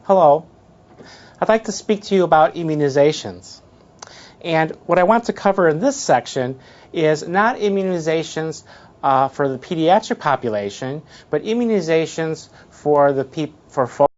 Hello. I'd like to speak to you about immunizations. And what I want to cover in this section is not immunizations for the pediatric population, but immunizations for folks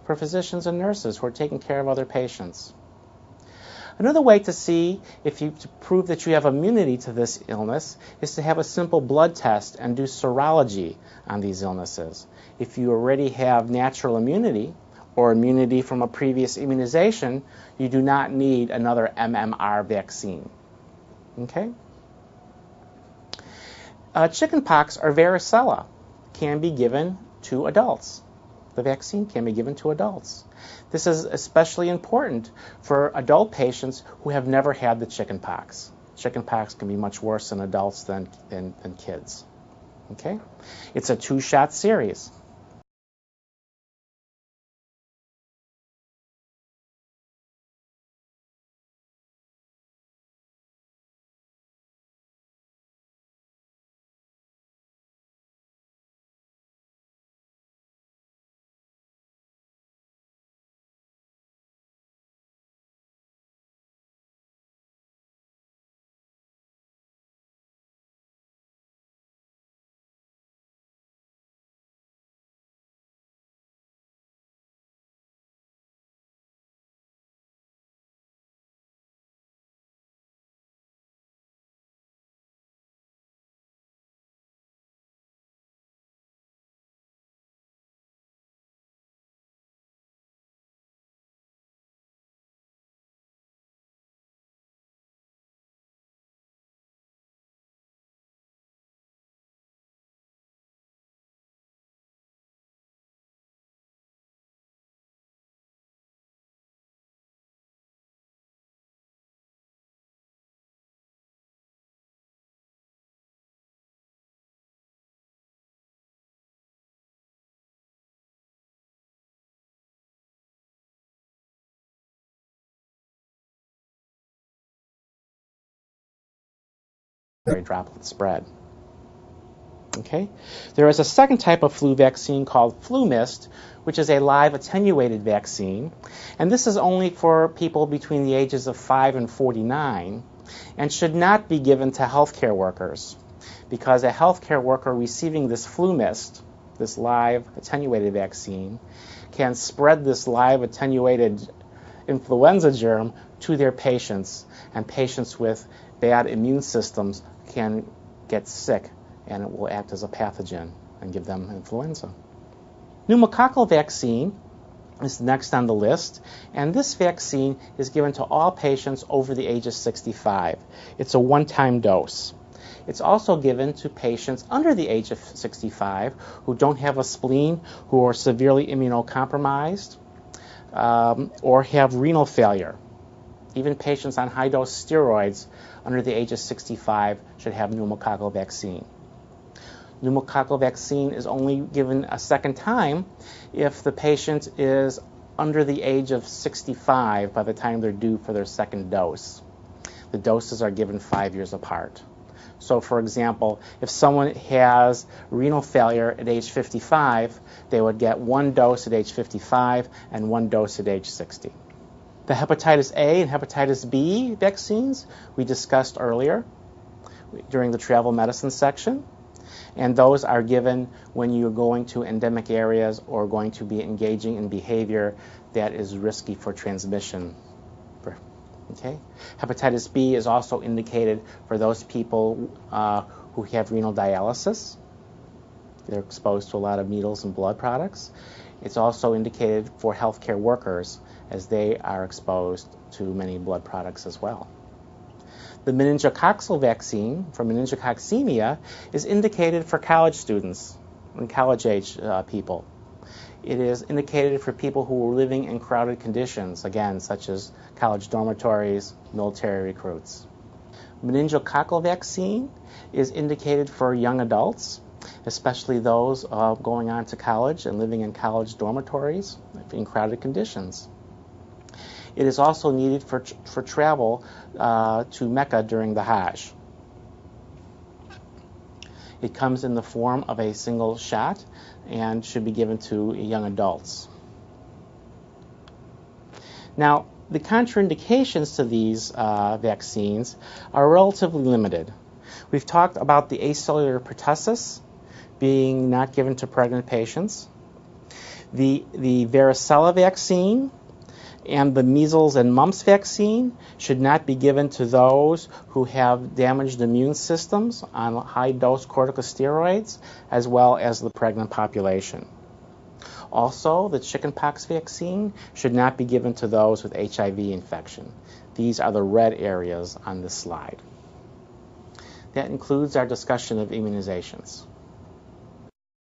for physicians and nurses who are taking care of other patients. Another way to prove that you have immunity to this illness is to have a simple blood test and do serology on these illnesses. If you already have natural immunity or immunity from a previous immunization, you do not need another MMR vaccine. Okay? Chickenpox or varicella can be given to adults. The vaccine can be given to adults. This is especially important for adult patients who have never had the chickenpox. Chickenpox can be much worse in adults than kids. Okay? It's a 2-shot series. Droplet spread. Okay? There is a second type of flu vaccine called flu mist, which is a live attenuated vaccine. And this is only for people between the ages of 5 and 49 and should not be given to healthcare workers because a healthcare worker receiving this flu mist, this live attenuated vaccine, can spread this live attenuated influenza germ to their patients, and patients with bad immune systems can get sick and it will act as a pathogen and give them influenza. Pneumococcal vaccine is next on the list, and this vaccine is given to all patients over the age of 65. It's a one-time dose. It's also given to patients under the age of 65 who don't have a spleen, who are severely immunocompromised, or have renal failure. Even patients on high-dose steroids under the age of 65 should have pneumococcal vaccine. Pneumococcal vaccine is only given a second time if the patient is under the age of 65 by the time they're due for their second dose. The doses are given 5 years apart. So, for example, if someone has renal failure at age 55, they would get 1 dose at age 55 and 1 dose at age 60. The hepatitis A and hepatitis B vaccines we discussed earlier during the travel medicine section, and those are given when you're going to endemic areas or going to be engaging in behavior that is risky for transmission. Okay? Hepatitis B is also indicated for those people who have renal dialysis. They're exposed to a lot of needles and blood products. It's also indicated for healthcare workers, as they are exposed to many blood products as well. The meningococcal vaccine for meningococcemia is indicated for college students and college-age people. It is indicated for people who are living in crowded conditions, again, such as college dormitories, military recruits. Meningococcal vaccine is indicated for young adults, especially those going on to college and living in college dormitories in crowded conditions. It is also needed for travel to Mecca during the Hajj. It comes in the form of a single shot and should be given to young adults. Now, the contraindications to these vaccines are relatively limited. We've talked about the acellular pertussis being not given to pregnant patients. The varicella vaccine and the measles and mumps vaccine should not be given to those who have damaged immune systems on high-dose corticosteroids, as well as the pregnant population. Also, the chickenpox vaccine should not be given to those with HIV infection. These are the red areas on this slide. That includes our discussion of immunizations.